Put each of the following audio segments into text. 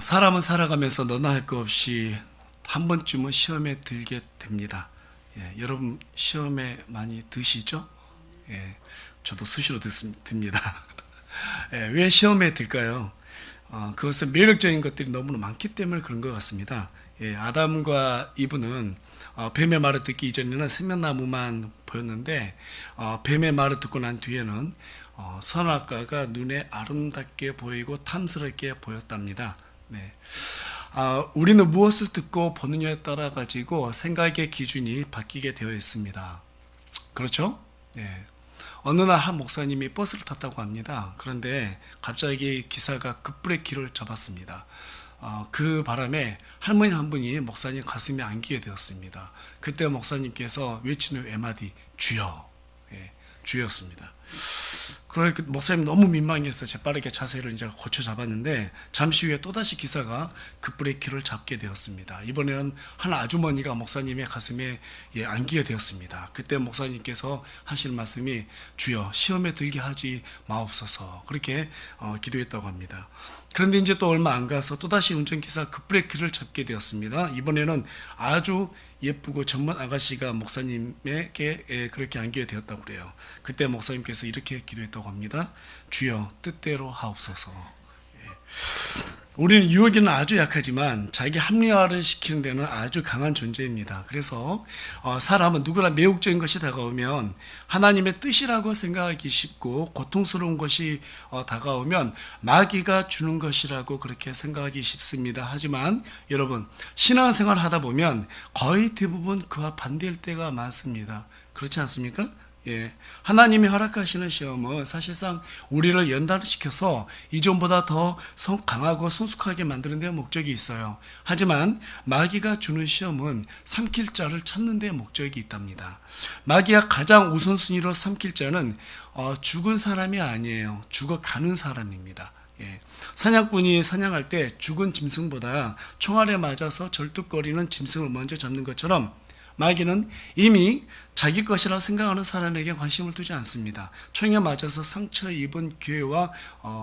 사람은 살아가면서 너나 할 것 없이 한 번쯤은 시험에 들게 됩니다. 여러분 시험에 많이 드시죠? 저도 수시로 듭니다. 왜 시험에 들까요? 그것은 매력적인 것들이 너무나 많기 때문에 그런 것 같습니다. 아담과 이브는 뱀의 말을 듣기 이전에는 생명나무만 보였는데 뱀의 말을 듣고 난 뒤에는 선악과가 눈에 아름답게 보이고 탐스럽게 보였답니다. 우리는 무엇을 듣고 보느냐에 따라 가지고 생각의 기준이 바뀌게 되어 있습니다. 그렇죠? 어느 날 한 목사님이 버스를 탔다고 합니다. 그런데 갑자기 기사가 급브레이크를 잡았습니다. 그 바람에 할머니 한 분이 목사님 가슴에 안기게 되었습니다. 그때 목사님께서 외치는 외마디 주여, 주였습니다. 그러니까 목사님 너무 민망해서 재빠르게 자세를 이제 고쳐 잡았는데 잠시 후에 또다시 기사가 급브레이크를 잡게 되었습니다. 이번에는 한 아주머니가 목사님의 가슴에 안기게 되었습니다. 그때 목사님께서 하시는 말씀이 주여 시험에 들게 하지 마옵소서, 그렇게 기도했다고 합니다. 그런데 이제 또 얼마 안 가서 또다시 운전기사 급브레이크를 잡게 되었습니다. 이번에는 아주 예쁘고 전문 아가씨가 목사님에게 그렇게 안기게 되었다고 그래요. 그때 목사님께서 이렇게 기도했다고 합니다. 주여 뜻대로 하옵소서. 우리는 유혹에는 아주 약하지만 자기 합리화를 시키는 데는 아주 강한 존재입니다. 그래서 사람은 누구나 매혹적인 것이 다가오면 하나님의 뜻이라고 생각하기 쉽고, 고통스러운 것이 다가오면 마귀가 주는 것이라고 그렇게 생각하기 쉽습니다. 하지만 여러분, 신앙생활 하다 보면 거의 대부분 그와 반대일 때가 많습니다. 그렇지 않습니까? 하나님이 허락하시는 시험은 사실상 우리를 연단시켜서 이전보다 더 강하고 성숙하게 만드는 데 목적이 있어요. 하지만 마귀가 주는 시험은 삼킬 자를 찾는 데 목적이 있답니다. 마귀가 가장 우선순위로 삼킬 자는 죽은 사람이 아니에요. 죽어가는 사람입니다. 사냥꾼이 사냥할 때 죽은 짐승보다 총알에 맞아서 절뚝거리는 짐승을 먼저 잡는 것처럼 마귀는 이미 자기 것이라 생각하는 사람에게 관심을 두지 않습니다. 총에 맞아서 상처 입은 교회와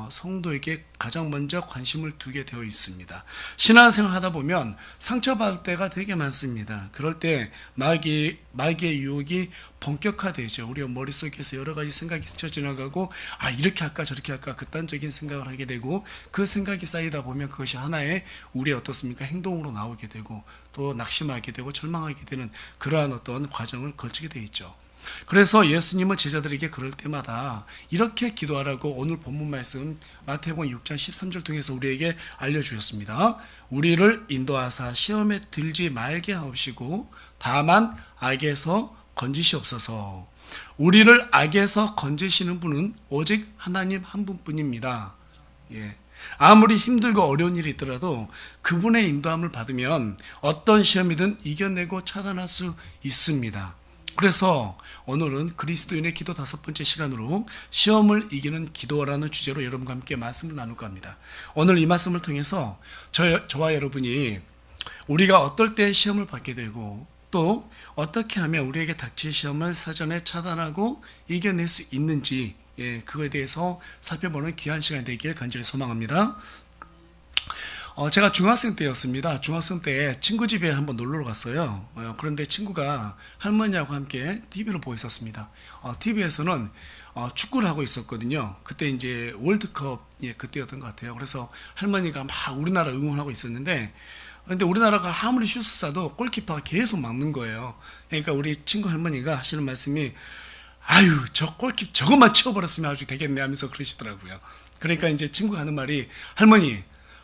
성도에게 가장 먼저 관심을 두게 되어 있습니다. 신앙생활 하다 보면 상처받을 때가 되게 많습니다. 그럴 때 마귀의 유혹이 본격화되죠. 우리가 머릿속에서 여러 가지 생각이 스쳐 지나가고 이렇게 할까 저렇게 할까 극단적인 생각을 하게 되고, 그 생각이 쌓이다 보면 그것이 하나의 우리의 어떻습니까? 행동으로 나오게 되고 또 낙심하게 되고 절망하게 되는 그러한 어떤 과정을 거치게 되어 있죠. 그래서 예수님은 제자들에게 그럴 때마다 이렇게 기도하라고 오늘 본문 말씀 마태복음 6장 13절 통해서 우리에게 알려주셨습니다. 우리를 인도하사 시험에 들지 말게 하옵시고 다만 악에서 건지시옵소서. 우리를 악에서 건지시는 분은 오직 하나님 한 분뿐입니다. 아무리 힘들고 어려운 일이 있더라도 그분의 인도함을 받으면 어떤 시험이든 이겨내고 차단할 수 있습니다. 그래서 오늘은 그리스도인의 기도 5번째 시간으로 시험을 이기는 기도라는 주제로 여러분과 함께 말씀을 나눌까 합니다. 오늘 이 말씀을 통해서 저와 여러분이 우리가 어떨 때 시험을 받게 되고 또 어떻게 하면 우리에게 닥칠 시험을 사전에 차단하고 이겨낼 수 있는지, 그거에 대해서 살펴보는 귀한 시간이 되길 간절히 소망합니다. 제가 중학생 때였습니다. 중학생 때 친구 집에 한번 놀러 갔어요. 그런데 친구가 할머니하고 함께 TV를 보고 있었습니다. TV에서는 축구를 하고 있었거든요. 그때 이제 월드컵 그때였던 것 같아요. 그래서 할머니가 막 우리나라 응원하고 있었는데, 근데 우리나라가 아무리 슛을 쏴도 골키퍼가 계속 막는 거예요. 그러니까 우리 친구 할머니가 하시는 말씀이 저 골키퍼 저것만 치워버렸으면 아주 되겠네 하면서 그러시더라고요. 그러니까 이제 친구가 하는 말이, 할머니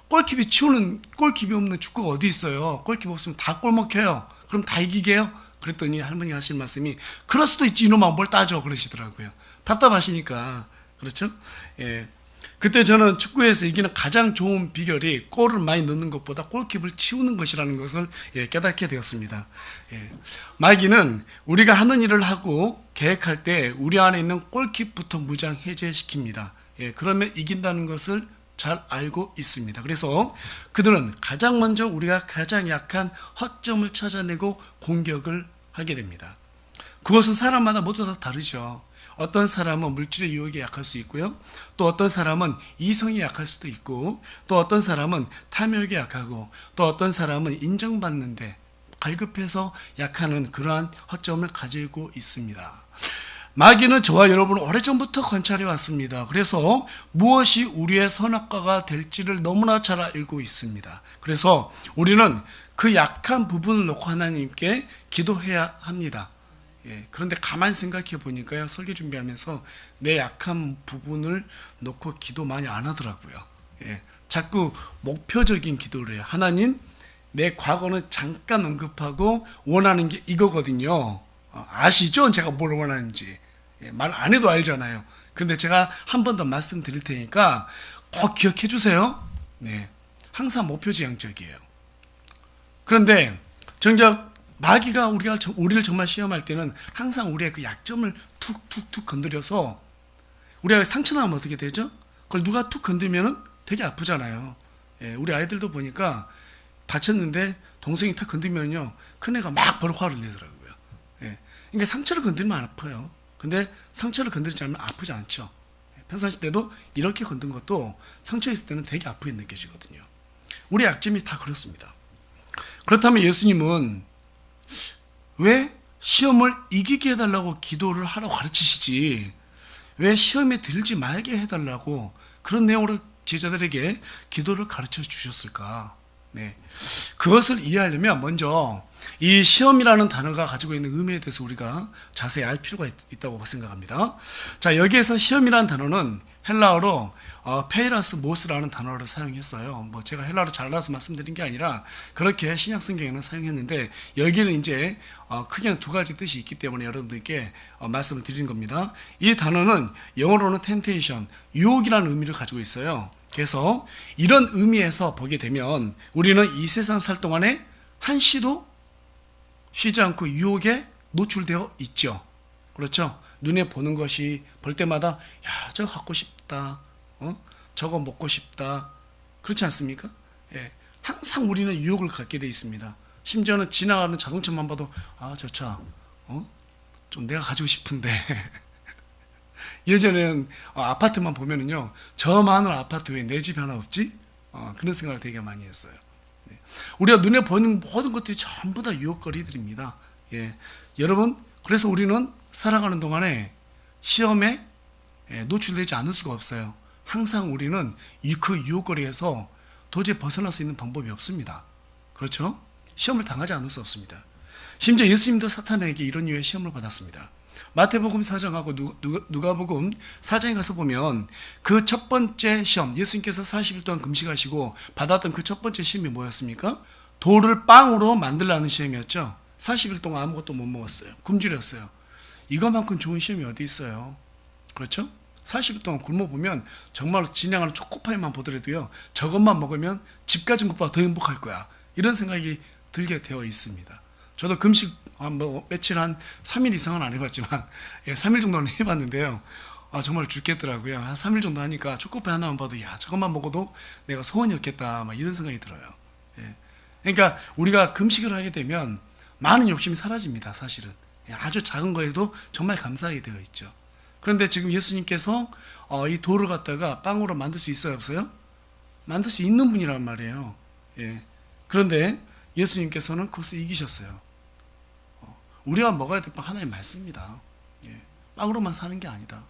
골키퍼 없는 축구가 어디 있어요? 골키퍼 없으면 다 골 먹혀요. 그럼 다 이기게요? 그랬더니 할머니가 하시는 말씀이, 그럴 수도 있지 이놈아 뭘 따져, 그러시더라고요. 답답하시니까. 그렇죠? 그때 저는 축구에서 이기는 가장 좋은 비결이 골을 많이 넣는 것보다 골키퍼를 치우는 것이라는 것을 깨닫게 되었습니다. 마귀는 우리가 하는 일을 하고 계획할 때 우리 안에 있는 골키퍼부터 무장 해제시킵니다. 그러면 이긴다는 것을 잘 알고 있습니다. 그래서 그들은 가장 먼저 우리가 가장 약한 허점을 찾아내고 공격을 하게 됩니다. 그것은 사람마다 모두 다 다르죠. 어떤 사람은 물질의 유혹에 약할 수 있고요. 또 어떤 사람은 이성이 약할 수도 있고, 또 어떤 사람은 탐욕에 약하고, 또 어떤 사람은 인정받는데 갈급해서 약하는 그러한 허점을 가지고 있습니다. 마귀는 저와 여러분을 오래전부터 관찰해 왔습니다. 그래서 무엇이 우리의 선악과가 될지를 너무나 잘 알고 있습니다. 그래서 우리는 그 약한 부분을 놓고 하나님께 기도해야 합니다. 그런데 가만 생각해 보니까요, 설교 준비하면서 내 약한 부분을 놓고 기도 많이 안 하더라고요. 자꾸 목표적인 기도를 해요. 하나님, 내 과거는 잠깐 언급하고 원하는 게 이거거든요. 아시죠? 제가 뭘 원하는지. 말 안 해도 알잖아요. 근데 제가 한 번 더 말씀드릴 테니까 꼭 기억해 주세요. 항상 목표지향적이에요. 그런데 정작 마귀가 우리를 정말 시험할 때는 항상 우리의 그 약점을 툭툭툭 건드려서 우리가 상처나면 어떻게 되죠? 그걸 누가 툭 건드리면 되게 아프잖아요. 우리 아이들도 보니까 다쳤는데 동생이 탁 건드리면요, 큰애가 막 바로 화를 내더라고요. 그러니까 상처를 건드리면 안 아파요. 근데 상처를 건드리지 않으면 아프지 않죠. 평상시 때도 이렇게 건든 것도 상처 있을 때는 되게 아프게 느껴지거든요. 우리 약점이 다 그렇습니다. 그렇다면 예수님은 왜 시험을 이기게 해달라고 기도를 하라고 가르치시지, 왜 시험에 들지 말게 해달라고 그런 내용으로 제자들에게 기도를 가르쳐 주셨을까? 그것을 이해하려면 먼저 이 시험이라는 단어가 가지고 있는 의미에 대해서 우리가 자세히 알 필요가 있다고 생각합니다. 자, 여기에서 시험이라는 단어는 헬라어로 페이라스 모스라는 단어를 사용했어요. 제가 헬라어를 잘 알아서 말씀드린 게 아니라 그렇게 신약 성경에는 사용했는데, 여기는 이제 크게는 두 가지 뜻이 있기 때문에 여러분들께 말씀을 드리는 겁니다. 이 단어는 영어로는 temptation, 유혹이라는 의미를 가지고 있어요. 그래서 이런 의미에서 보게 되면 우리는 이 세상 살 동안에 한시도 쉬지 않고 유혹에 노출되어 있죠. 그렇죠? 눈에 보는 것이 볼 때마다 저거 갖고 싶다, 저거 먹고 싶다, 그렇지 않습니까? 항상 우리는 유혹을 갖게 되어 있습니다. 심지어는 지나가는 자동차만 봐도 저 차, 좀 내가 가지고 싶은데 예전에는 아파트만 보면은요, 저 많은 아파트 왜 내 집 하나 없지? 그런 생각을 되게 많이 했어요. 우리가 눈에 보이는 모든 것들이 전부 다 유혹거리들입니다. 여러분, 그래서 우리는 살아가는 동안에 시험에 노출되지 않을 수가 없어요. 항상 우리는 그 유혹거리에서 도저히 벗어날 수 있는 방법이 없습니다. 그렇죠? 시험을 당하지 않을 수 없습니다. 심지어 예수님도 사탄에게 이런 류의 시험을 받았습니다. 마태복음 4장하고 누가복음 4장에 가서 보면 그 첫 번째 시험, 예수님께서 40일 동안 금식하시고 받았던 그 첫 번째 시험이 뭐였습니까? 돌을 빵으로 만들라는 시험이었죠. 40일 동안 아무것도 못 먹었어요. 굶주렸어요. 이것만큼 좋은 시험이 어디 있어요? 그렇죠? 40일 동안 굶어보면 정말로 진행하는 초코파이만 보더라도요, 저것만 먹으면 집 가진 것보다 더 행복할 거야, 이런 생각이 들게 되어 있습니다. 저도 금식 며칠 한 3일 이상은 안 해봤지만 3일 정도는 해봤는데요, 정말 죽겠더라고요. 한 3일 정도 하니까 초코파이 하나만 봐도 저것만 먹어도 내가 소원이 없겠다, 이런 생각이 들어요. 그러니까 우리가 금식을 하게 되면 많은 욕심이 사라집니다. 사실은 아주 작은 거에도 정말 감사하게 되어 있죠. 그런데 지금 예수님께서 이 돌을 갖다가 빵으로 만들 수 있어요, 없어요? 만들 수 있는 분이란 말이에요. 그런데 예수님께서는 그것을 이기셨어요. 우리가 먹어야 될 빵 하나님 말씀입니다. 빵으로만 사는 게 아니다.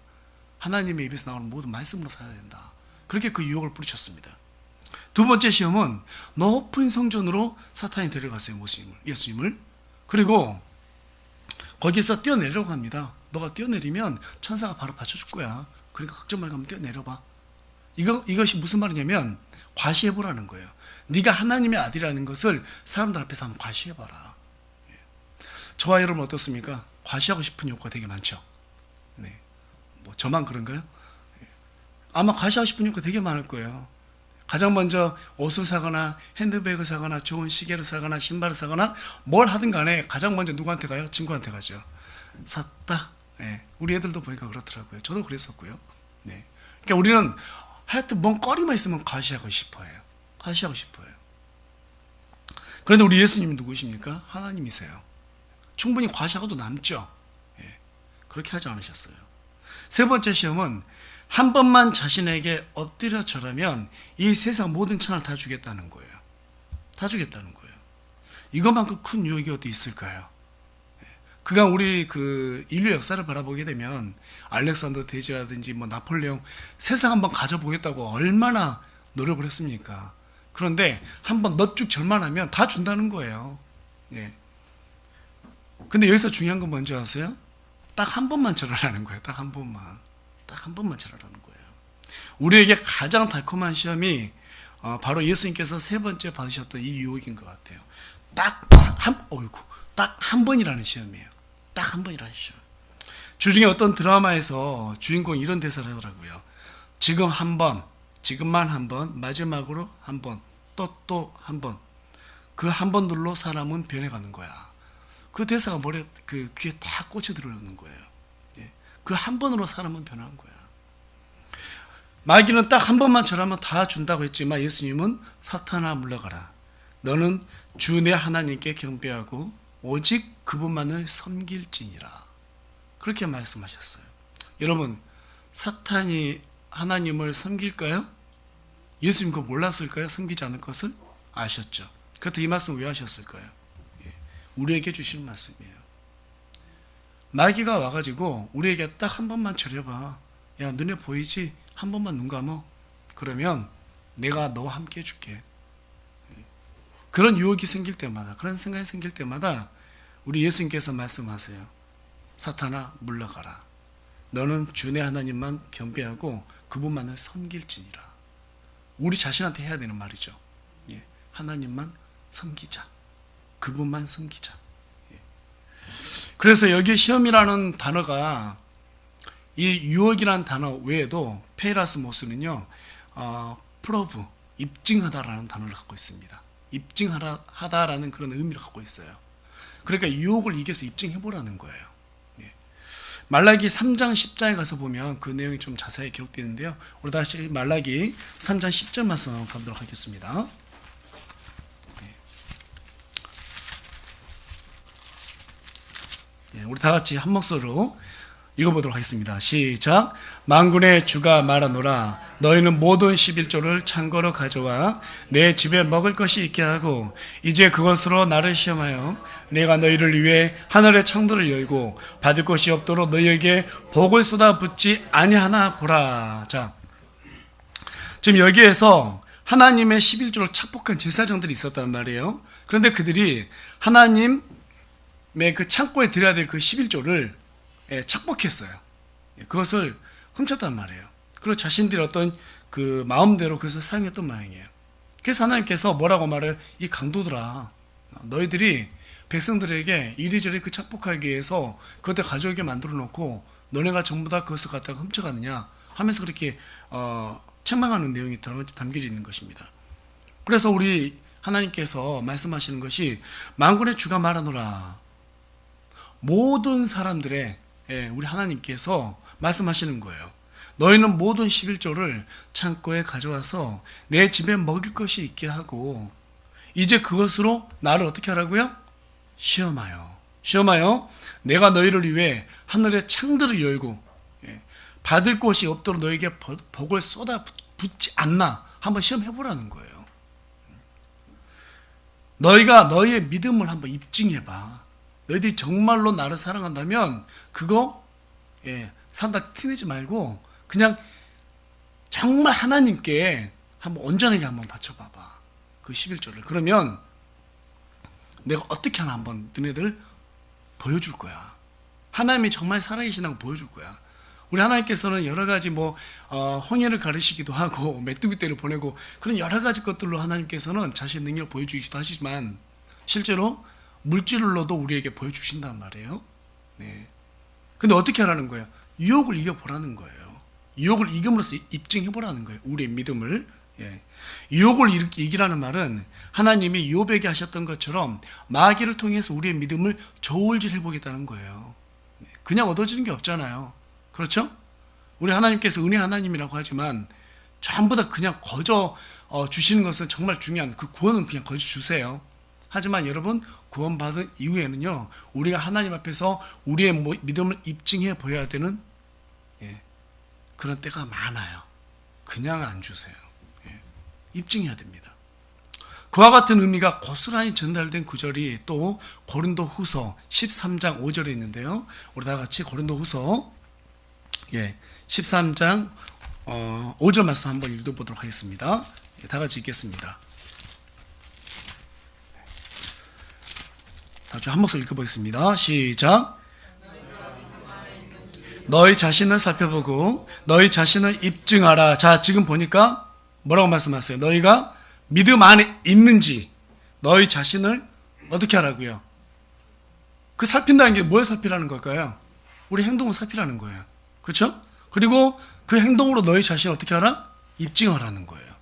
하나님의 입에서 나오는 모든 말씀으로 살아야 된다. 그렇게 그 유혹을 뿌리쳤습니다. 두 번째 시험은 높은 성전으로 사탄이 데려갔어요. 예수님을. 그리고 거기에서 뛰어내려고 합니다. 너가 뛰어내리면 천사가 바로 받쳐줄 거야. 그러니까 걱정 말고 한번 뛰어내려봐. 이것이 무슨 말이냐면 과시해보라는 거예요. 네가 하나님의 아들이라는 것을 사람들 앞에서 한번 과시해봐라. 저와 여러분 어떻습니까? 과시하고 싶은 욕구가 되게 많죠. 저만 그런가요? 아마 과시하고 싶은 욕구가 되게 많을 거예요. 가장 먼저 옷을 사거나 핸드백을 사거나 좋은 시계를 사거나 신발을 사거나 뭘 하든 간에 가장 먼저 누구한테 가요? 친구한테 가죠. 샀다. 우리 애들도 보니까 그렇더라고요. 저도 그랬었고요. 그러니까 우리는 하여튼 뭔 거리만 있으면 과시하고 싶어요. 과시하고 싶어요. 그런데 우리 예수님은 누구십니까? 하나님이세요. 충분히 과시하고도 남죠. 그렇게 하지 않으셨어요. 세 번째 시험은 한 번만 자신에게 엎드려 절하면 이 세상 모든 천을 다 주겠다는 거예요. 다 주겠다는 거예요. 이것만큼 큰 유혹이 어디 있을까요? 그간 우리 인류 역사를 바라보게 되면 알렉산더 대제라든지 나폴레옹 세상 한번 가져보겠다고 얼마나 노력을 했습니까? 그런데 한번 넙죽 절만 하면 다 준다는 거예요. 예. 근데 여기서 중요한 건 뭔지 아세요? 딱 한 번만 절하라는 거예요. 딱 한 번만. 딱 한 번만 절하라는 거예요. 우리에게 가장 달콤한 시험이 바로 예수님께서 세 번째 받으셨던 이 유혹인 것 같아요. 딱 한 번이라는 시험이에요. 딱 한 번이라는 시험. 주중에 어떤 드라마에서 주인공이 이런 대사를 하더라고요. 지금 한 번, 지금만 한 번, 마지막으로 한 번, 또 한 번. 그 한 번들로 사람은 변해가는 거야. 그 대사가 귀에 딱 꽂혀 들어오는 거예요. 예. 그 한 번으로 사람은 변한 거야. 마귀는 딱 한 번만 절하면 다 준다고 했지만 예수님은 사탄아 물러가라. 너는 주 내 하나님께 경배하고 오직 그분만을 섬길지니라. 그렇게 말씀하셨어요. 여러분, 사탄이 하나님을 섬길까요? 예수님 그거 몰랐을까요? 섬기지 않을 것을 아셨죠. 그렇다면 이 말씀 왜 하셨을까요? 우리에게 주신 말씀이에요. 마귀가 와가지고 우리에게 딱 한 번만 절해봐. 야, 눈에 보이지? 한 번만 눈 감어. 그러면 내가 너와 함께 해줄게. 그런 유혹이 생길 때마다, 그런 생각이 생길 때마다 우리 예수님께서 말씀하세요. 사탄아 물러가라. 너는 주 내 하나님만 경배하고 그분만을 섬길지니라. 우리 자신한테 해야 되는 말이죠. 하나님만 섬기자. 그분만 섬기자. 그래서 여기 시험이라는 단어가 이 유혹이라는 단어 외에도 페이라스모스는요, 프로브, 입증하다라는 단어를 갖고 있습니다. 입증하다라는 그런 의미를 갖고 있어요. 그러니까 유혹을 이겨서 입증해보라는 거예요. 말라기 3장 10장에 가서 보면 그 내용이 좀 자세히 기록되어 있는데요. 우리 다시 말라기 3장 10절 말씀 한번 가보도록 하겠습니다. 우리 다 같이 한 목소리로 읽어보도록 하겠습니다. 시작. 만군의 주가 말하노라. 너희는 모든 11조를 창고로 가져와 내 집에 먹을 것이 있게 하고 이제 그것으로 나를 시험하여 내가 너희를 위해 하늘의 창들을 열고 받을 것이 없도록 너희에게 복을 쏟아붓지 아니하나 보라. 자, 지금 여기에서 하나님의 11조를 착복한 제사장들이 있었단 말이에요. 그런데 그들이 하나님의 그 창고에 드려야 될 그 11조를 착복했어요. 그것을 훔쳤단 말이에요. 그리고 자신들의 어떤 그 마음대로 그것을 사용했던 모양이에요. 그래서 하나님께서 뭐라고 말해요? 이 강도들아, 너희들이 백성들에게 이리저리 그 착복하기 위해서 그것들 가져오게 만들어 놓고 너네가 전부 다 그것을 갖다가 훔쳐가느냐 하면서 그렇게 책망하는 내용이 담겨져 있는 것입니다. 그래서 우리 하나님께서 말씀하시는 것이 만군의 주가 말하노라. 모든 사람들의 우리 하나님께서 말씀하시는 거예요. 너희는 모든 11조를 창고에 가져와서 내 집에 먹을 것이 있게 하고 이제 그것으로 나를 어떻게 하라고요? 시험하여 내가 너희를 위해 하늘의 창들을 열고 받을 곳이 없도록 너에게 복을 쏟아붓지 않나 한번 시험해보라는 거예요. 너희가 너희의 믿음을 한번 입증해봐. 너희들이 정말로 나를 사랑한다면 그거 산다 티내지 말고 그냥 정말 하나님께 한번 온전하게 한번 바쳐봐봐. 그 11조를. 그러면 내가 어떻게 하나 한번 너네들 보여줄 거야. 하나님이 정말 살아계시다고 보여줄 거야. 우리 하나님께서는 여러 가지 홍해를 가르시기도 하고 메뚜기 떼를 보내고 그런 여러 가지 것들로 하나님께서는 자신의 능력을 보여주기도 하시지만 실제로 물질로도 우리에게 보여주신단 말이에요. 네. 근데 어떻게 하라는 거예요? 유혹을 이겨보라는 거예요. 유혹을 이김으로써 입증해보라는 거예요. 우리의 믿음을. 유혹을 이기라는 말은 하나님이 욥에게 하셨던 것처럼 마귀를 통해서 우리의 믿음을 저울질해보겠다는 거예요. 그냥 얻어지는 게 없잖아요. 그렇죠? 우리 하나님께서 은혜 하나님이라고 하지만 전부 다 그냥 거저 주시는 것은 정말 중요한 그 구원은 그냥 거저 주세요. 하지만 여러분 구원받은 이후에는요 우리가 하나님 앞에서 우리의 믿음을 입증해 보여야 되는 그런 때가 많아요. 그냥 안 주세요. 예. 입증해야 됩니다. 그와 같은 의미가 고스란히 전달된 구절이 또 고린도후서 13장 5절에 있는데요. 우리 다 같이 고린도후서 13장 5절 말씀 한번 읽어보도록 하겠습니다. 다 같이 읽겠습니다. 다 같이 한 목소리 읽어보겠습니다. 시작. 너희 자신을 살펴보고 너희 자신을 입증하라. 자, 지금 보니까 뭐라고 말씀하세요? 너희가 믿음 안에 있는지 너희 자신을 어떻게 하라고요? 그 살핀다는 게 뭘 살피라는 걸까요? 우리 행동을 살피라는 거예요. 그렇죠? 그리고 그 행동으로 너희 자신을 어떻게 하라? 입증하라는 거예요.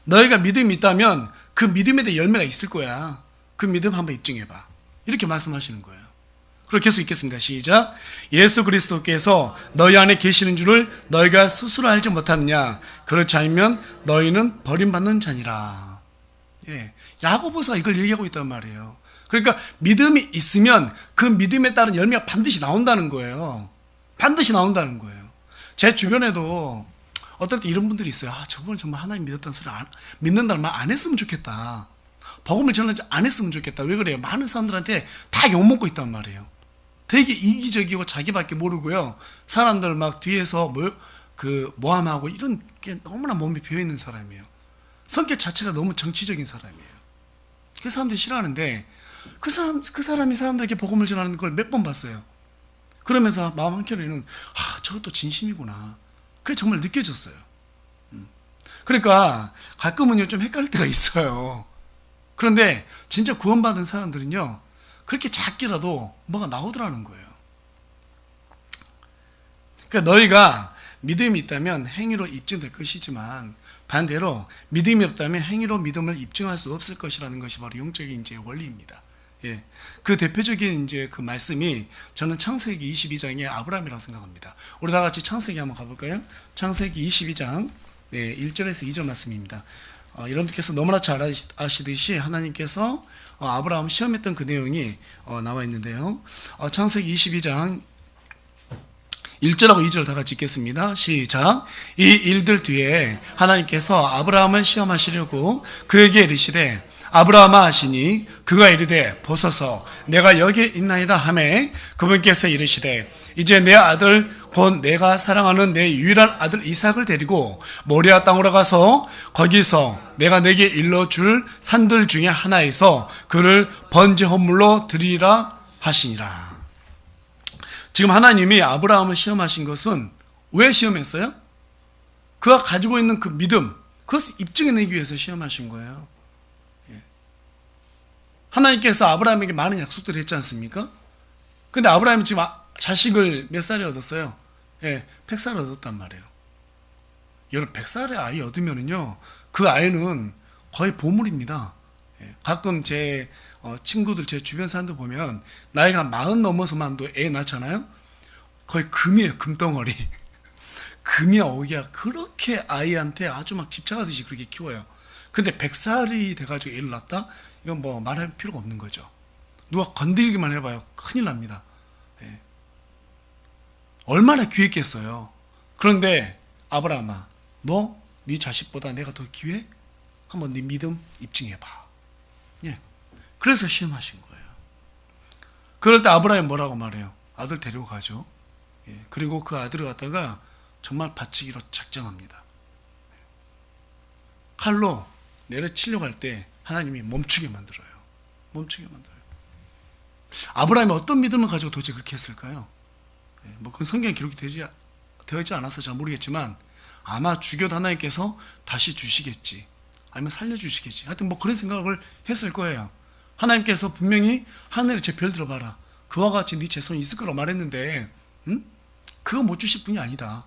너희가 믿음이 있다면 그 믿음에 대해 열매가 있을 거야. 그 믿음 한번 입증해봐. 이렇게 말씀하시는 거예요. 그렇게 계속 읽겠습니다. 시작. 예수 그리스도께서 너희 안에 계시는 줄을 너희가 스스로 알지 못하느냐? 그렇지 않으면 너희는 버림받는 자니라. 야고보서가 이걸 얘기하고 있단 말이에요. 그러니까 믿음이 있으면 그 믿음에 따른 열매가 반드시 나온다는 거예요. 반드시 나온다는 거예요. 제 주변에도 어떨 때 이런 분들이 있어요. 저번에 정말 하나님 믿었다는 소리 믿는다는 말 안 했으면 좋겠다. 복음을 전하지 안 했으면 좋겠다. 왜 그래요? 많은 사람들한테 다 욕먹고 있단 말이에요. 되게 이기적이고 자기밖에 모르고요. 사람들 막 뒤에서 모함하고 이런 게 너무나 몸에 배어있는 사람이에요. 성격 자체가 너무 정치적인 사람이에요. 그 사람들이 싫어하는데 그 사람이 사람들에게 복음을 전하는 걸 몇 번 봤어요. 그러면서 마음 한켠에는 저것도 진심이구나. 그게 정말 느껴졌어요. 그러니까 가끔은요 좀 헷갈릴 때가 있어요. 그런데 진짜 구원받은 사람들은요 그렇게 작게라도 뭐가 나오더라는 거예요. 그러니까 너희가 믿음이 있다면 행위로 입증될 것이지만 반대로 믿음이 없다면 행위로 믿음을 입증할 수 없을 것이라는 것이 바로 영적인 이제 원리입니다. 그 대표적인 이제 그 말씀이 저는 창세기 22장의 아브라함이라고 생각합니다. 우리 다 같이 창세기 한번 가볼까요? 창세기 22장 1절에서 2절 말씀입니다. 여러분께서 너무나 잘 아시듯이 하나님께서 아브라함 시험했던 그 내용이 나와 있는데요. 창세기 22장 1절하고 2절 다 같이 읽겠습니다. 시작. 이 일들 뒤에 하나님께서 아브라함을 시험하시려고 그에게 이르시되 아브라함아 하시니 그가 이르되 보소서 내가 여기 있나이다 하매 그분께서 이르시되 이제 내 아들 곧 내가 사랑하는 내 유일한 아들 이삭을 데리고 모리아 땅으로 가서 거기서 내가 내게 일러줄 산들 중에 하나에서 그를 번제 헌물로 드리라 하시니라. 지금 하나님이 아브라함을 시험하신 것은 왜 시험했어요? 그가 가지고 있는 그 믿음, 그것을 입증해내기 위해서 시험하신 거예요. 하나님께서 아브라함에게 많은 약속들을 했지 않습니까? 근데 아브라함이 지금 자식을 몇 살에 얻었어요? 100살을 얻었단 말이에요. 여러분 100살의 아이 얻으면은요 그 아이는 거의 보물입니다. 가끔 제 친구들, 제 주변 사람들 보면 나이가 40 넘어서만도 애 낳잖아요. 거의 금이에요, 금덩어리. 금이야 오기야 그렇게 아이한테 아주 막 집착하듯이 그렇게 키워요. 근데 100살이 돼가지고 애를 낳았다? 이건 뭐 말할 필요가 없는 거죠. 누가 건드리기만 해봐요. 큰일 납니다. 얼마나 귀했겠어요. 그런데 아브라함아, 너 네 자식보다 내가 더 귀해? 한번 네 믿음 입증해봐. 그래서 시험하신 거예요. 그럴 때 아브라함이 뭐라고 말해요? 아들 데리고 가죠. 그리고 그 아들을 갖다가 정말 바치기로 작정합니다. 칼로 내려치려고 할 때 하나님이 멈추게 만들어요. 멈추게 만들어요. 아브라함이 어떤 믿음을 가지고 도대체 그렇게 했을까요? 뭐 그건 성경에 기록이 되어 있지 않아서 잘 모르겠지만 아마 죽여도 하나님께서 다시 주시겠지, 아니면 살려주시겠지, 하여튼 뭐 그런 생각을 했을 거예요. 하나님께서 분명히 하늘에 제 별 들어봐라, 그와 같이 네 자손이 있을 거라고 말했는데 그거 못 주실 분이 아니다.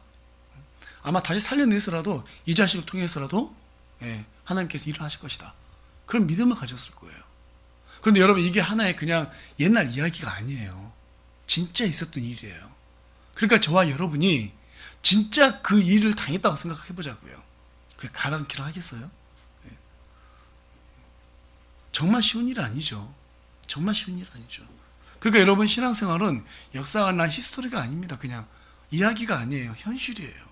아마 다시 살려내서라도 이 자식을 통해서라도 하나님께서 일을 하실 것이다, 그런 믿음을 가졌을 거예요. 그런데 여러분 이게 하나의 그냥 옛날 이야기가 아니에요. 진짜 있었던 일이에요. 그러니까 저와 여러분이 진짜 그 일을 당했다고 생각해 보자고요. 그게 가당키를 하겠어요? 정말 쉬운 일 아니죠. 정말 쉬운 일 아니죠. 그러니까 여러분 신앙생활은 역사나 히스토리가 아닙니다. 그냥 이야기가 아니에요. 현실이에요.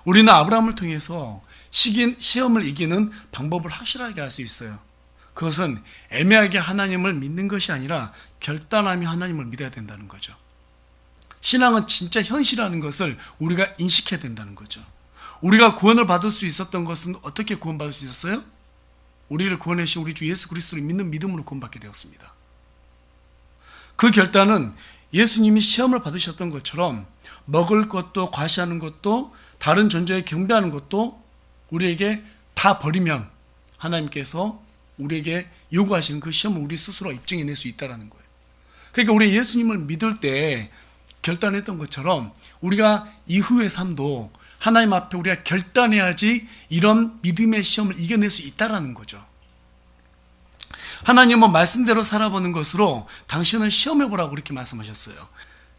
우리는 아브라함을 통해서 시험을 이기는 방법을 확실하게 알 수 있어요. 그것은 애매하게 하나님을 믿는 것이 아니라 결단하며 하나님을 믿어야 된다는 거죠. 신앙은 진짜 현실이라는 것을 우리가 인식해야 된다는 거죠. 우리가 구원을 받을 수 있었던 것은 어떻게 구원받을 수 있었어요? 우리를 구원하신 우리 주 예수 그리스도를 믿는 믿음으로 구원받게 되었습니다. 그 결단은 예수님이 시험을 받으셨던 것처럼 먹을 것도 과시하는 것도 다른 존재에 경배하는 것도 우리에게 다 버리면 하나님께서 우리에게 요구하시는 그 시험을 우리 스스로 입증해낼 수 있다는 거예요. 그러니까 우리 예수님을 믿을 때 결단했던 것처럼 우리가 이후의 삶도 하나님 앞에 우리가 결단해야지 이런 믿음의 시험을 이겨낼 수 있다는 거죠. 하나님은 말씀대로 살아보는 것으로 당신을 시험해보라고 그렇게 말씀하셨어요.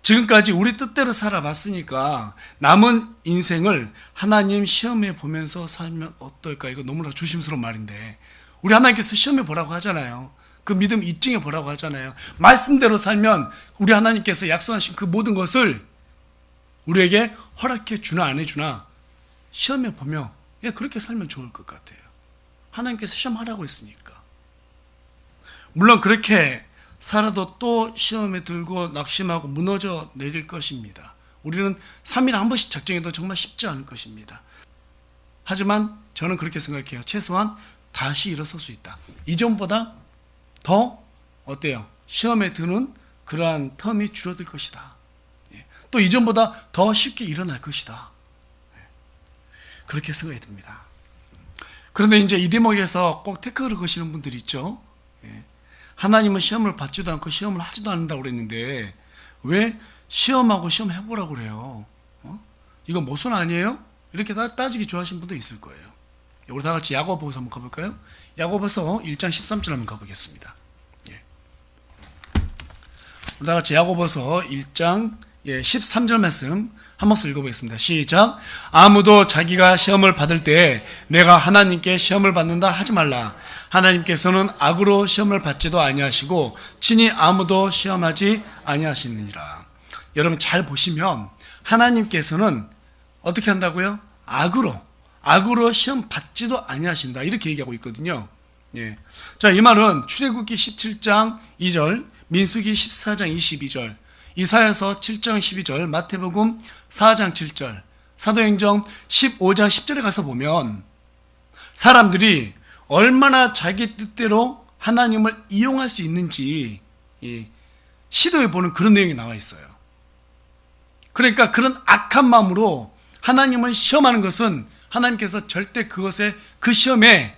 지금까지 우리 뜻대로 살아봤으니까 남은 인생을 하나님 시험해보면서 살면 어떨까? 이거 너무나 조심스러운 말인데 우리 하나님께서 시험해보라고 하잖아요. 그 믿음 입증해보라고 하잖아요. 말씀대로 살면 우리 하나님께서 약속하신 그 모든 것을 우리에게 허락해 주나 안 해주나 시험해보며 그렇게 살면 좋을 것 같아요. 하나님께서 시험하라고 했으니까. 물론 그렇게 살아도 또 시험에 들고 낙심하고 무너져 내릴 것입니다. 우리는 3일에 한 번씩 작정해도 정말 쉽지 않을 것입니다. 하지만 저는 그렇게 생각해요. 최소한 다시 일어설 수 있다. 이전보다 더 어때요? 시험에 드는 그러한 텀이 줄어들 것이다. 또 이전보다 더 쉽게 일어날 것이다. 그렇게 생각이 듭니다. 그런데 이제 이 대목에서 꼭 태클을 거시는 분들이 있죠. 하나님은 시험을 받지도 않고 시험을 하지도 않는다고 그랬는데 왜 시험하고 시험 해보라고 그래요? 이거 모순 아니에요? 이렇게 따지기 좋아하시는 분도 있을 거예요. 우리 다 같이 야고보서 한번 가볼까요? 야고보서 1장 13절 한번 가보겠습니다. 우리 다 같이 야고보서 1장 13절 말씀 한 목소리 읽어보겠습니다. 시작. 아무도 자기가 시험을 받을 때 내가 하나님께 시험을 받는다 하지 말라. 하나님께서는 악으로 시험을 받지도 아니하시고 친히 아무도 시험하지 아니하시느니라. 여러분 잘 보시면 하나님께서는 어떻게 한다고요? 악으로 시험 받지도 아니하신다 이렇게 얘기하고 있거든요. 자, 이 말은 출애굽기 17장 2절, 민수기 14장 22절, 이사야서 7장 12절, 마태복음 4장 7절, 사도행전 15장 10절에 가서 보면 사람들이 얼마나 자기 뜻대로 하나님을 이용할 수 있는지 시도해보는 그런 내용이 나와 있어요. 그러니까 그런 악한 마음으로 하나님을 시험하는 것은 하나님께서 절대 그 시험에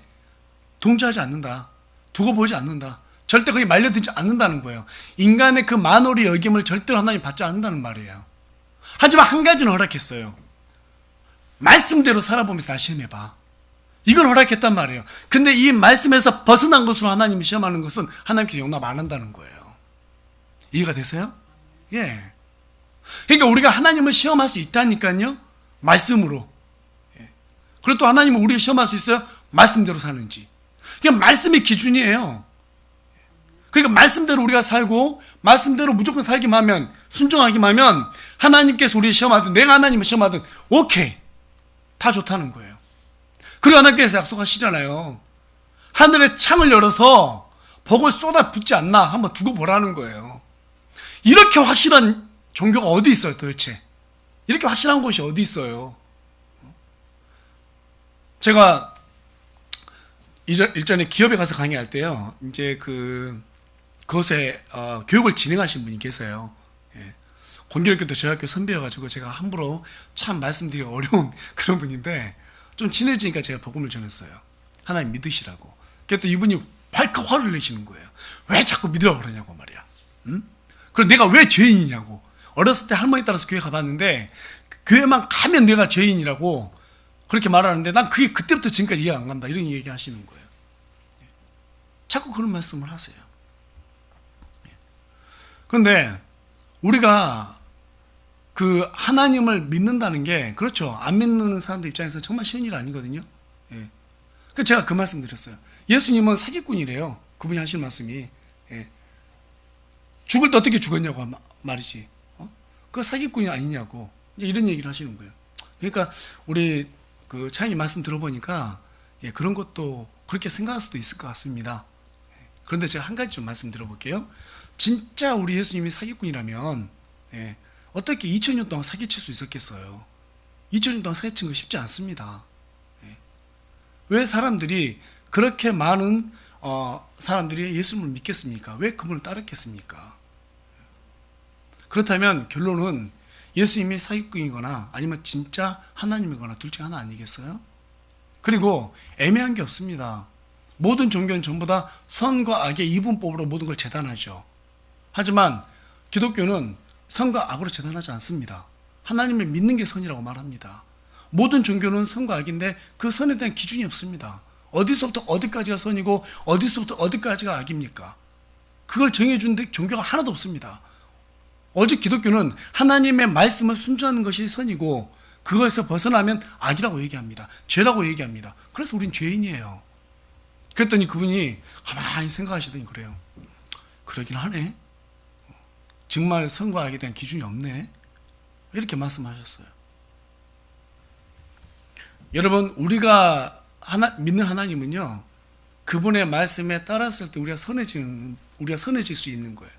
동조하지 않는다. 두고 보지 않는다. 절대 거기 말려들지 않는다는 거예요. 인간의 그 만오리 여김을 절대로 하나님 받지 않는다는 말이에요. 하지만 한 가지는 허락했어요. 말씀대로 살아보면서 다시 시험해봐. 이걸 허락했단 말이에요. 근데 이 말씀에서 벗어난 것으로 하나님이 시험하는 것은 하나님께 용납 안 한다는 거예요. 이해가 되세요? 예. 그러니까 우리가 하나님을 시험할 수 있다니까요. 말씀으로. 그리고 또 하나님은 우리를 시험할 수 있어요. 말씀대로 사는지. 그냥 말씀이 기준이에요. 그러니까 말씀대로 우리가 살고 말씀대로 무조건 살기만 하면, 순종하기만 하면 하나님께서 우리를 시험하든 내가 하나님을 시험하든 오케이, 다 좋다는 거예요. 그리고 하나님께서 약속하시잖아요. 하늘의 창을 열어서 복을 쏟아 붓지 않나 한번 두고 보라는 거예요. 이렇게 확실한 종교가 어디 있어요 도대체? 이렇게 확실한 곳이 어디 있어요? 제가 일전에 기업에 가서 강의할 때요, 이제 그것에 교육을 진행하신 분이 계세요. 공교육교도 저희 학교 선배여가지고 제가 함부로 참 말씀드리기 어려운 그런 분인데 좀 친해지니까 제가 복음을 전했어요. 하나님 믿으시라고. 그랬더니 이분이 활컥 화를 내시는 거예요. 왜 자꾸 믿으라고 그러냐고 말이야. 그리고 내가 왜 죄인이냐고. 어렸을 때 할머니 따라서 교회 가봤는데 교회만 가면 내가 죄인이라고 그렇게 말하는데 난 그게 그때부터 지금까지 이해가 안 간다 이런 얘기 하시는 거예요. 자꾸 그런 말씀을 하세요. 그런데 우리가 그 하나님을 믿는다는 게, 그렇죠, 안 믿는 사람들 입장에서 정말 쉬운 일 아니거든요. 그래서 제가 그 말씀 드렸어요. 예수님은 사기꾼이래요. 그분이 하시는 말씀이. 죽을 때 어떻게 죽었냐고 말이지. 그거 사기꾼이 아니냐고 이제 이런 얘기를 하시는 거예요. 그러니까 우리 그 차장님 말씀 들어보니까 예, 그런 것도 그렇게 생각할 수도 있을 것 같습니다. 그런데 제가 한 가지 좀 말씀드려볼게요. 진짜 우리 예수님이 사기꾼이라면 예, 어떻게 2000년 동안 사기칠 수 있었겠어요? 2000년 동안 사기친 거 쉽지 않습니다. 예. 왜 사람들이 그렇게 많은 사람들이 예수님을 믿겠습니까? 왜 그분을 따랐겠습니까? 그렇다면 결론은 예수님이 사기꾼이거나 아니면 진짜 하나님이거나 둘 중 하나 아니겠어요? 그리고 애매한 게 없습니다. 모든 종교는 전부 다 선과 악의 이분법으로 모든 걸 재단하죠. 하지만 기독교는 선과 악으로 재단하지 않습니다. 하나님을 믿는 게 선이라고 말합니다. 모든 종교는 선과 악인데 그 선에 대한 기준이 없습니다. 어디서부터 어디까지가 선이고 어디서부터 어디까지가 악입니까? 그걸 정해준 종교가 하나도 없습니다. 오직 기독교는 하나님의 말씀을 순종하는 것이 선이고 그것에서 벗어나면 악이라고 얘기합니다. 죄라고 얘기합니다. 그래서 우린 죄인이에요. 그랬더니 그분이 가만히 생각하시더니 그래요. 그러긴 하네. 정말 선과 악에 대한 기준이 없네. 이렇게 말씀하셨어요. 여러분, 우리가 믿는 하나님은요, 그분의 말씀에 따랐을 때 우리가 선해질 수 있는 거예요.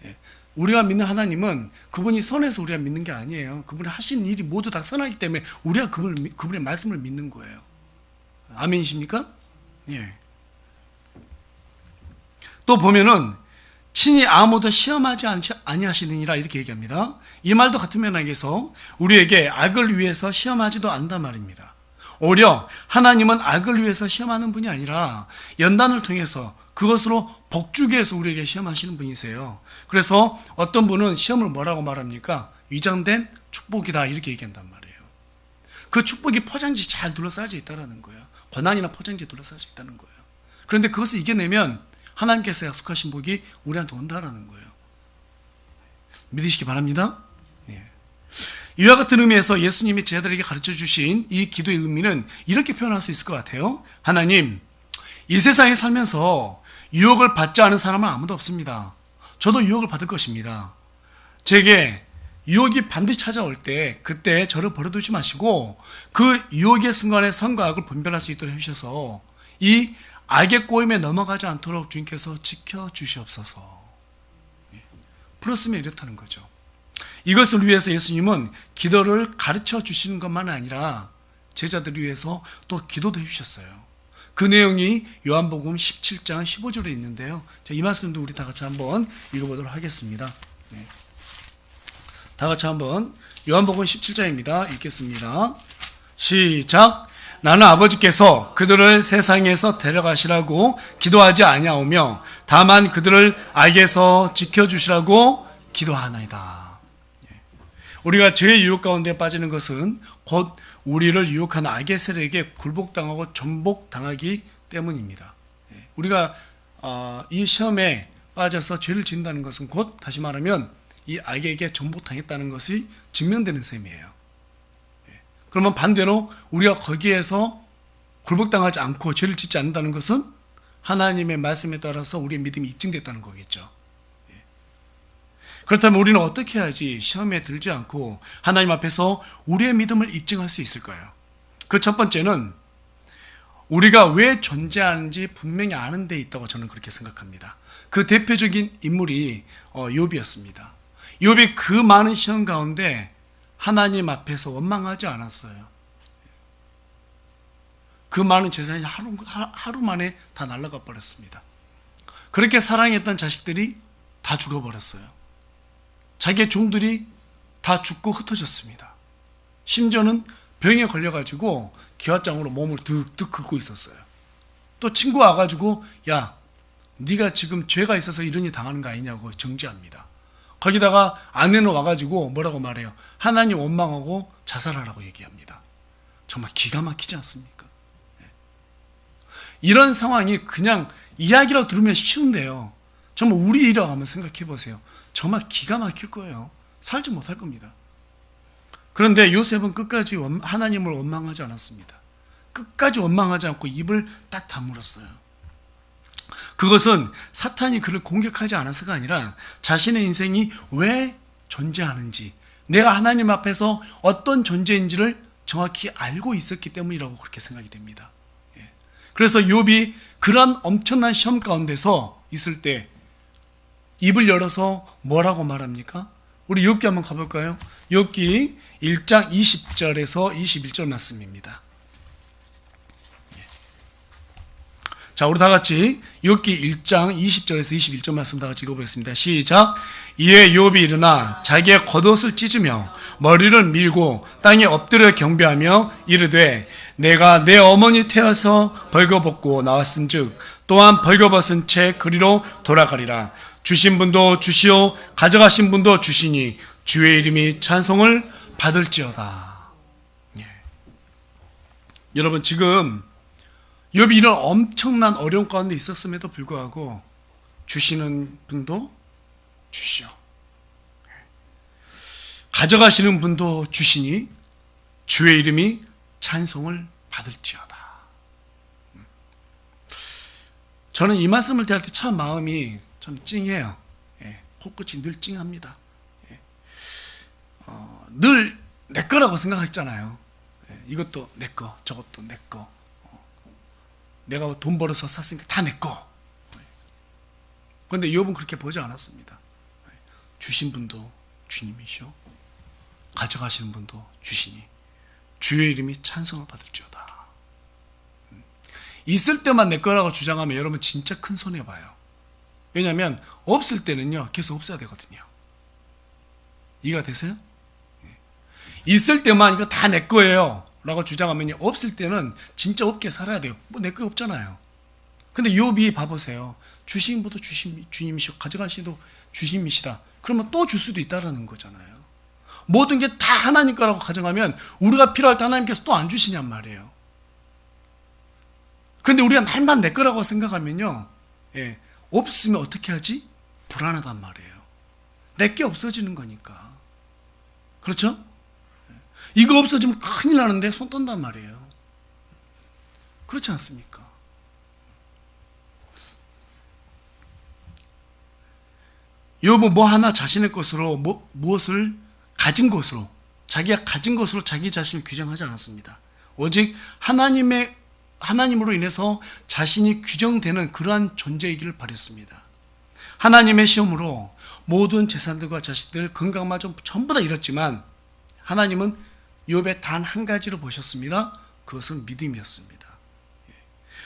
예. 우리가 믿는 하나님은 그분이 선해서 우리가 믿는 게 아니에요. 그분이 하신 일이 모두 다 선하기 때문에 우리가 그분의 말씀을 믿는 거예요. 아멘이십니까? 예. 또 보면은 친히 아무도 시험하지 아니하시느니라 이렇게 얘기합니다. 이 말도 같은 면에서 우리에게 악을 위해서 시험하지도 않는단 말입니다. 오히려 하나님은 악을 위해서 시험하는 분이 아니라 연단을 통해서 그것으로 복주기 위해서 우리에게 시험하시는 분이세요. 그래서 어떤 분은 시험을 뭐라고 말합니까? 위장된 축복이다 이렇게 얘기한단 말이에요. 그 축복이 포장지 잘 둘러싸여 있다는 거예요. 고난이나 포장지에 둘러싸여 있다는 거예요. 그런데 그것을 이겨내면 하나님께서 약속하신 복이 우리한테 온다라는 거예요. 믿으시기 바랍니다. 예. 이와 같은 의미에서 예수님이 제자들에게 가르쳐 주신 이 기도의 의미는 이렇게 표현할 수 있을 것 같아요. 하나님, 이 세상에 살면서 유혹을 받지 않은 사람은 아무도 없습니다. 저도 유혹을 받을 것입니다. 제게 유혹이 반드시 찾아올 때 그때 저를 버려두지 마시고 그 유혹의 순간에 선과 악을 분별할 수 있도록 해주셔서 이 악의 꼬임에 넘어가지 않도록 주님께서 지켜주시옵소서. 풀었으면 이렇다는 거죠. 이것을 위해서 예수님은 기도를 가르쳐 주시는 것만 아니라 제자들을 위해서 또 기도도 해주셨어요. 그 내용이 요한복음 17장 15절에 있는데요. 이 말씀도 우리 다 같이 한번 읽어보도록 하겠습니다. 네. 다 같이 한번 요한복음 17장입니다. 읽겠습니다. 시작. 나는 아버지께서 그들을 세상에서 데려가시라고 기도하지 아니하오며 다만 그들을 악에서 지켜주시라고 기도하나이다. 우리가 죄의 유혹 가운데 빠지는 것은 곧 우리를 유혹하는 악의 세력에게 굴복당하고 전복당하기 때문입니다. 우리가 이 시험에 빠져서 죄를 짓는다는 것은 곧 다시 말하면 이 악에게 전복당했다는 것이 증명되는 셈이에요. 그러면 반대로 우리가 거기에서 굴복당하지 않고 죄를 짓지 않는다는 것은 하나님의 말씀에 따라서 우리의 믿음이 입증됐다는 거겠죠. 그렇다면 우리는 어떻게 해야지 시험에 들지 않고 하나님 앞에서 우리의 믿음을 입증할 수 있을까요? 그 첫 번째는 우리가 왜 존재하는지 분명히 아는 데 있다고 저는 그렇게 생각합니다. 그 대표적인 인물이 욥이었습니다. 욥이 그 많은 시험 가운데 하나님 앞에서 원망하지 않았어요. 그 많은 재산이 하루 만에 다 날아가 버렸습니다. 그렇게 사랑했던 자식들이 다 죽어버렸어요. 자기의 종들이 다 죽고 흩어졌습니다. 심지어는 병에 걸려가지고 기와장으로 몸을 득득 긁고 있었어요. 또 친구가 와가지고 야, 네가 지금 죄가 있어서 이런 일 당하는 거 아니냐고 정죄합니다. 거기다가 아내는 와가지고 뭐라고 말해요? 하나님 원망하고 자살하라고 얘기합니다. 정말 기가 막히지 않습니까? 이런 상황이 그냥 이야기라고 들으면 쉬운데요. 정말 우리 일이라고 한번 생각해 보세요. 정말 기가 막힐 거예요. 살지 못할 겁니다. 그런데 요셉은 끝까지 하나님을 원망하지 않았습니다. 끝까지 원망하지 않고 입을 딱 다물었어요. 그것은 사탄이 그를 공격하지 않아서가 아니라 자신의 인생이 왜 존재하는지, 내가 하나님 앞에서 어떤 존재인지를 정확히 알고 있었기 때문이라고 그렇게 생각이 됩니다. 예. 그래서 욥이 그런 엄청난 시험 가운데서 있을 때 입을 열어서 뭐라고 말합니까? 우리 욥기 한번 가볼까요? 욥기 1장 20절에서 21절 말씀입니다. 자, 우리 다 같이 욥기 1장 20절에서 21절 말씀 다 같이 읽어보겠습니다. 시작. 이에 욥이 일어나 자기의 겉옷을 찢으며 머리를 밀고 땅에 엎드려 경배하며 이르되 내가 내 어머니 태어서 벌거벗고 나왔은즉 또한 벌거벗은 채 그리로 돌아가리라. 주신 분도 주시오 가져가신 분도 주시니 주의 이름이 찬송을 받을지어다. 예. 여러분, 지금 욥이 이런 엄청난 어려움 가운데 있었음에도 불구하고 주시는 분도 주시오, 가져가시는 분도 주시니 주의 이름이 찬송을 받을지어다. 저는 이 말씀을 대할 때 참 마음이 좀 찡해요. 예, 코끝이 늘 찡합니다. 예. 늘 내 거라고 생각했잖아요. 예, 이것도 내 거, 저것도 내 거. 내가 돈 벌어서 샀으니까 다 내 거. 그런데 욥은 그렇게 보지 않았습니다. 주신 분도 주님이시오, 가져가시는 분도 주시니 주의 이름이 찬송을 받을지어다. 있을 때만 내 거라고 주장하면 여러분 진짜 큰 손해봐요. 왜냐하면 없을 때는요 계속 없어야 되거든요. 이해가 되세요? 있을 때만 이거 다 내 거예요 라고 주장하면 없을 때는 진짜 없게 살아야 돼요. 뭐 내 거 없잖아요. 근데 욥이 봐보세요. 주신 분도 주님이시고 가져가시도 주님이시다. 그러면 또 줄 수도 있다라는 거잖아요. 모든 게 다 하나님 거라고 가정하면 우리가 필요할 때 하나님께서 또 안 주시냔 말이에요. 그런데 우리가 날만 내 거라고 생각하면요, 예, 없으면 어떻게 하지? 불안하단 말이에요. 내 게 없어지는 거니까. 그렇죠? 이거 없어지면 큰일 나는데 손 떤단 말이에요. 그렇지 않습니까? 욥은 뭐 하나 자신의 것으로 무엇을 가진 것으로, 자기가 가진 것으로 자기 자신을 규정하지 않았습니다. 오직 하나님으로 인해서 자신이 규정되는 그러한 존재이기를 바랬습니다. 하나님의 시험으로 모든 재산들과 자식들, 건강마저 전부 다 잃었지만 하나님은 욥의 단 한 가지로 보셨습니다. 그것은 믿음이었습니다.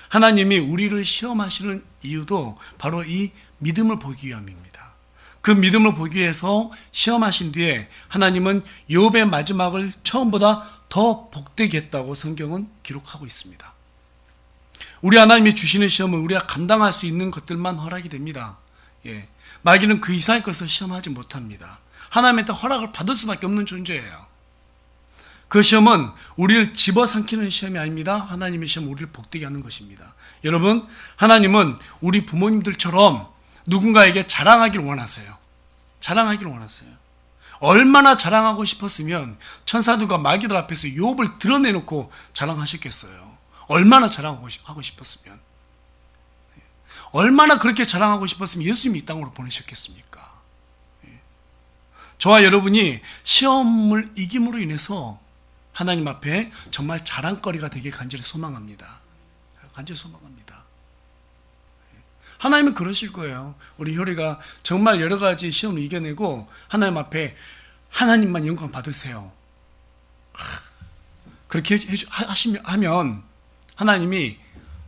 하나님이 우리를 시험하시는 이유도 바로 이 믿음을 보기 위함입니다. 그 믿음을 보기 위해서 시험하신 뒤에 하나님은 욥의 마지막을 처음보다 더 복되게 했다고 성경은 기록하고 있습니다. 우리 하나님이 주시는 시험은 우리가 감당할 수 있는 것들만 허락이 됩니다. 예. 마귀는 그 이상의 것을 시험하지 못합니다. 하나님한테 허락을 받을 수밖에 없는 존재예요. 그 시험은 우리를 집어삼키는 시험이 아닙니다. 하나님의 시험은 우리를 복되게 하는 것입니다. 여러분, 하나님은 우리 부모님들처럼 누군가에게 자랑하기를 원하세요. 자랑하기를 원하세요. 얼마나 자랑하고 싶었으면 천사들과 마귀들 앞에서 욥을 드러내놓고 자랑하셨겠어요. 얼마나 자랑하고 싶었으면, 얼마나 그렇게 자랑하고 싶었으면 예수님이 이 땅으로 보내셨겠습니까? 저와 여러분이 시험을 이김으로 인해서 하나님 앞에 정말 자랑거리가 되길 간절히 소망합니다. 간절히 소망합니다. 하나님은 그러실 거예요. 우리 효리가 정말 여러 가지 시험을 이겨내고 하나님 앞에 하나님만 영광 받으세요, 그렇게 하면 하나님이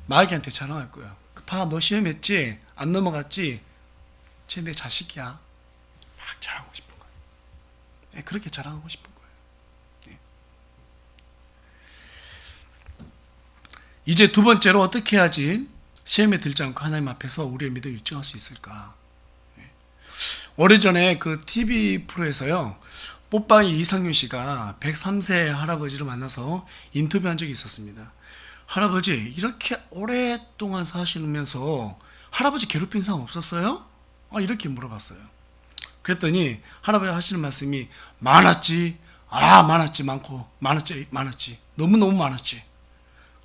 마귀한테 자랑할 거예요. 봐, 너 시험했지? 안 넘어갔지? 쟤 내 자식이야. 막 자랑하고 싶은 거예요. 네, 그렇게 자랑하고 싶은 거예요. 네. 이제 두 번째로 어떻게 해야지 시험에 들지 않고 하나님 앞에서 우리의 믿음을 입증할 수 있을까? 네. 오래전에 그 TV 프로에서요, 뽀빠이 이상윤 씨가 103세 할아버지를 만나서 인터뷰한 적이 있었습니다. 할아버지, 이렇게 오랫동안 사시면서 할아버지 괴롭힌 사람 없었어요? 이렇게 물어봤어요. 그랬더니 할아버지 하시는 말씀이 많았지. 많았지. 많았지. 너무너무 많았지.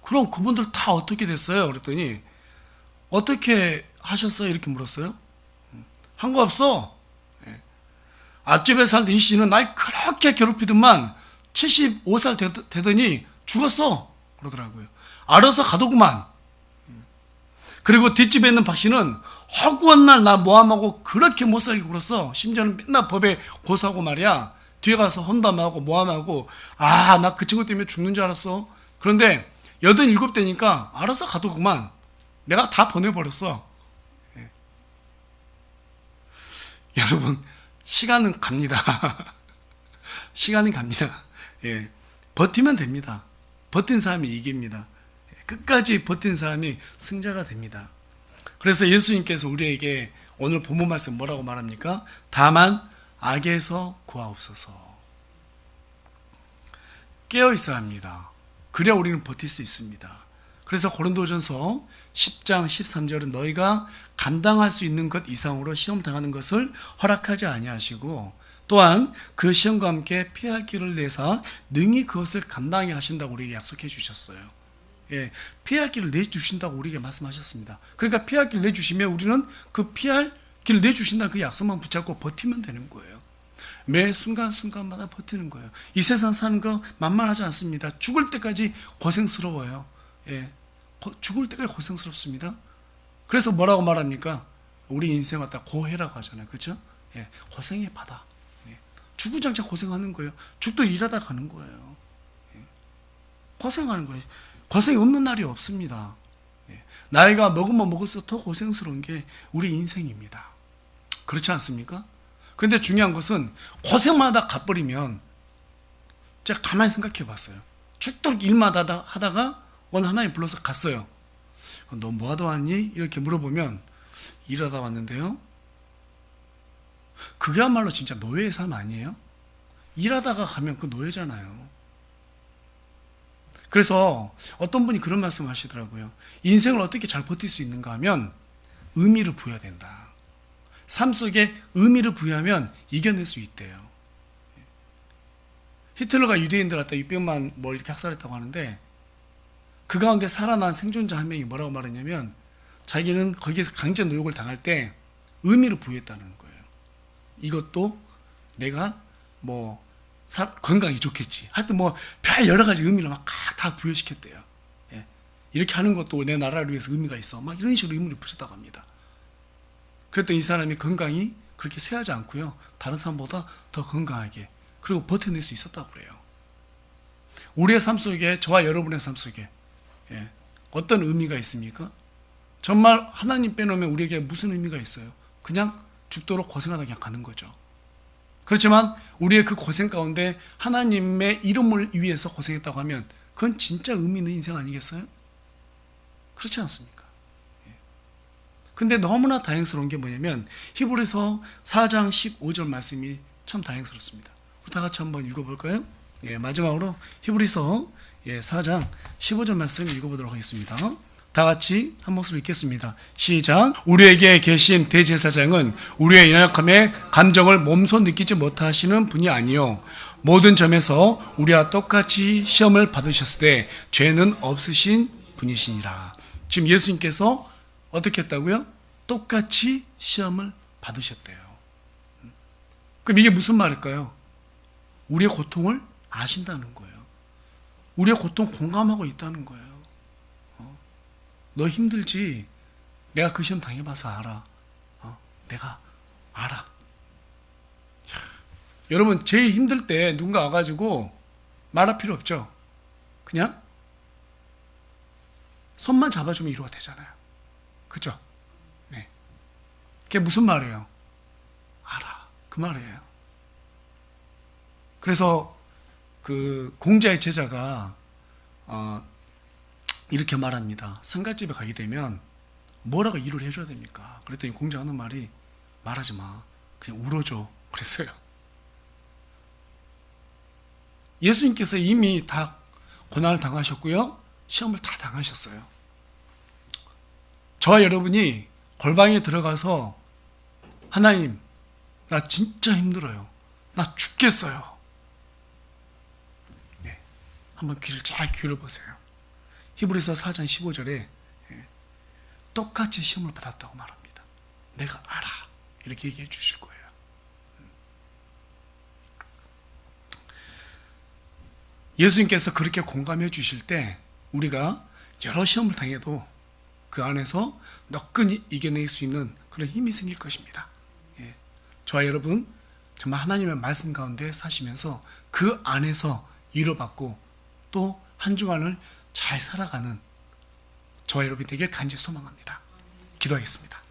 그럼 그분들 다 어떻게 됐어요? 그랬더니 어떻게 하셨어요? 이렇게 물었어요. 한 거 없어. 앞집에 살던 이 씨는 날 그렇게 괴롭히더만 75살 되더니 죽었어 그러더라고요. 알아서 가더구만. 그리고 뒷집에 있는 박 씨는 허구한 날 나 모함하고 그렇게 못 살게 굴었어. 심지어는 맨날 법에 고소하고 말이야. 뒤에 가서 험담하고 모함하고, 아, 나 그 친구 때문에 죽는 줄 알았어. 그런데 87대니까 알아서 가더구만. 내가 다 보내버렸어. 예. 여러분, 시간은 갑니다. 시간은 갑니다. 예. 버티면 됩니다. 버틴 사람이 이깁니다. 끝까지 버틴 사람이 승자가 됩니다. 그래서 예수님께서 우리에게 오늘 본문 말씀 뭐라고 말합니까? 다만 악에서 구하옵소서. 깨어 있어야 합니다. 그래야 우리는 버틸 수 있습니다. 그래서 고린도전서 10장 13절은 너희가 감당할 수 있는 것 이상으로 시험 당하는 것을 허락하지 아니하시고 또한 그 시험과 함께 피할 길을 내사 능히 그것을 감당하게 하신다고 우리에게 약속해 주셨어요. 예, 피할 길을 내주신다고 우리에게 말씀하셨습니다. 그러니까 피할 길을 내주시면 우리는 그 피할 길을 내주신다는 그 약속만 붙잡고 버티면 되는 거예요. 매 순간순간마다 버티는 거예요. 이 세상 사는 거 만만하지 않습니다. 죽을 때까지 고생스러워요. 예, 죽을 때까지 고생스럽습니다. 그래서 뭐라고 말합니까? 우리 인생 갖다 고해라고 하잖아요. 그렇죠? 예, 고생의 바다. 예, 주구장창 고생하는 거예요. 죽도 일하다 가는 거예요. 예, 고생하는 거예요. 고생이 없는 날이 없습니다. 예, 나이가 먹으면 먹을수록 더 고생스러운 게 우리 인생입니다. 그렇지 않습니까? 그런데 중요한 것은 고생만 하다 가버리면 제가 가만히 생각해 봤어요. 죽도록 일만 하다가 오늘 하나님 불러서 갔어요. 너 뭐 하다 왔니? 이렇게 물어보면 일하다 왔는데요. 그게야말로 진짜 노예의 삶 아니에요? 일하다가 가면 그 노예잖아요. 그래서 어떤 분이 그런 말씀 하시더라고요. 인생을 어떻게 잘 버틸 수 있는가 하면 의미를 부여해야 된다. 삶 속에 의미를 부여하면 이겨낼 수 있대요. 히틀러가 유대인들 갖다 600만 이렇게 학살했다고 하는데 그 가운데 살아난 생존자 한 명이 뭐라고 말했냐면 자기는 거기에서 강제 노역을 당할 때 의미를 부여했다는 거예요. 이것도 내가 건강이 좋겠지. 하여튼 별 여러 가지 의미를 막 다 부여시켰대요. 예. 이렇게 하는 것도 내 나라를 위해서 의미가 있어. 막 이런 식으로 의미를 붙였다고 합니다. 그랬더니 이 사람이 건강이 그렇게 쇠하지 않고요. 다른 사람보다 더 건강하게 그리고 버텨낼 수 있었다고 그래요. 우리의 삶 속에 저와 여러분의 삶 속에 예, 어떤 의미가 있습니까? 정말 하나님 빼놓으면 우리에게 무슨 의미가 있어요? 그냥 죽도록 고생하다 그냥 가는 거죠. 그렇지만 우리의 그 고생 가운데 하나님의 이름을 위해서 고생했다고 하면 그건 진짜 의미 있는 인생 아니겠어요? 그렇지 않습니까? 근데 너무나 다행스러운 게 뭐냐면 히브리서 4장 15절 말씀이 참 다행스럽습니다. 우리 다 같이 한번 읽어볼까요? 예, 마지막으로 히브리서 4장 15절 말씀 읽어보도록 하겠습니다. 다 같이 한 목소리로 읽겠습니다. 시작. 우리에게 계신 대제사장은 우리의 연약함에 감정을 몸소 느끼지 못하시는 분이 아니요 모든 점에서 우리와 똑같이 시험을 받으셨을 때 죄는 없으신 분이시니라. 지금 예수님께서 어떻게 했다고요? 똑같이 시험을 받으셨대요. 그럼 이게 무슨 말일까요? 우리의 고통을 아신다는 거예요. 우리의 고통 공감하고 있다는 거예요. 너 힘들지? 내가 그 시험 당해봐서 알아. 내가 알아. 여러분 제일 힘들 때 누군가 와가지고 말할 필요 없죠. 그냥 손만 잡아주면 위로가 되잖아요. 그죠? 네. 그게 무슨 말이에요? 알아. 그 말이에요. 그래서 그 공자의 제자가 이렇게 말합니다. 상갓집에 가게 되면 뭐라고 위로를 해줘야 됩니까? 그랬더니 공자가 하는 말이 말하지 마. 그냥 울어줘. 그랬어요. 예수님께서 이미 다 고난을 당하셨고요. 시험을 다 당하셨어요. 저와 여러분이 골방에 들어가서 하나님, 나 진짜 힘들어요. 나 죽겠어요. 네, 한번 귀를 잘 기울여보세요. 히브리서 4장 15절에 똑같이 시험을 받았다고 말합니다. 내가 알아. 이렇게 얘기해 주실 거예요. 예수님께서 그렇게 공감해 주실 때 우리가 여러 시험을 당해도 그 안에서 너끈히 이겨낼 수 있는 그런 힘이 생길 것입니다. 예. 저와 여러분 정말 하나님의 말씀 가운데 사시면서 그 안에서 위로받고 또 한 주간을 잘 살아가는 저와 여러분이 되길 간절히 소망합니다. 기도하겠습니다.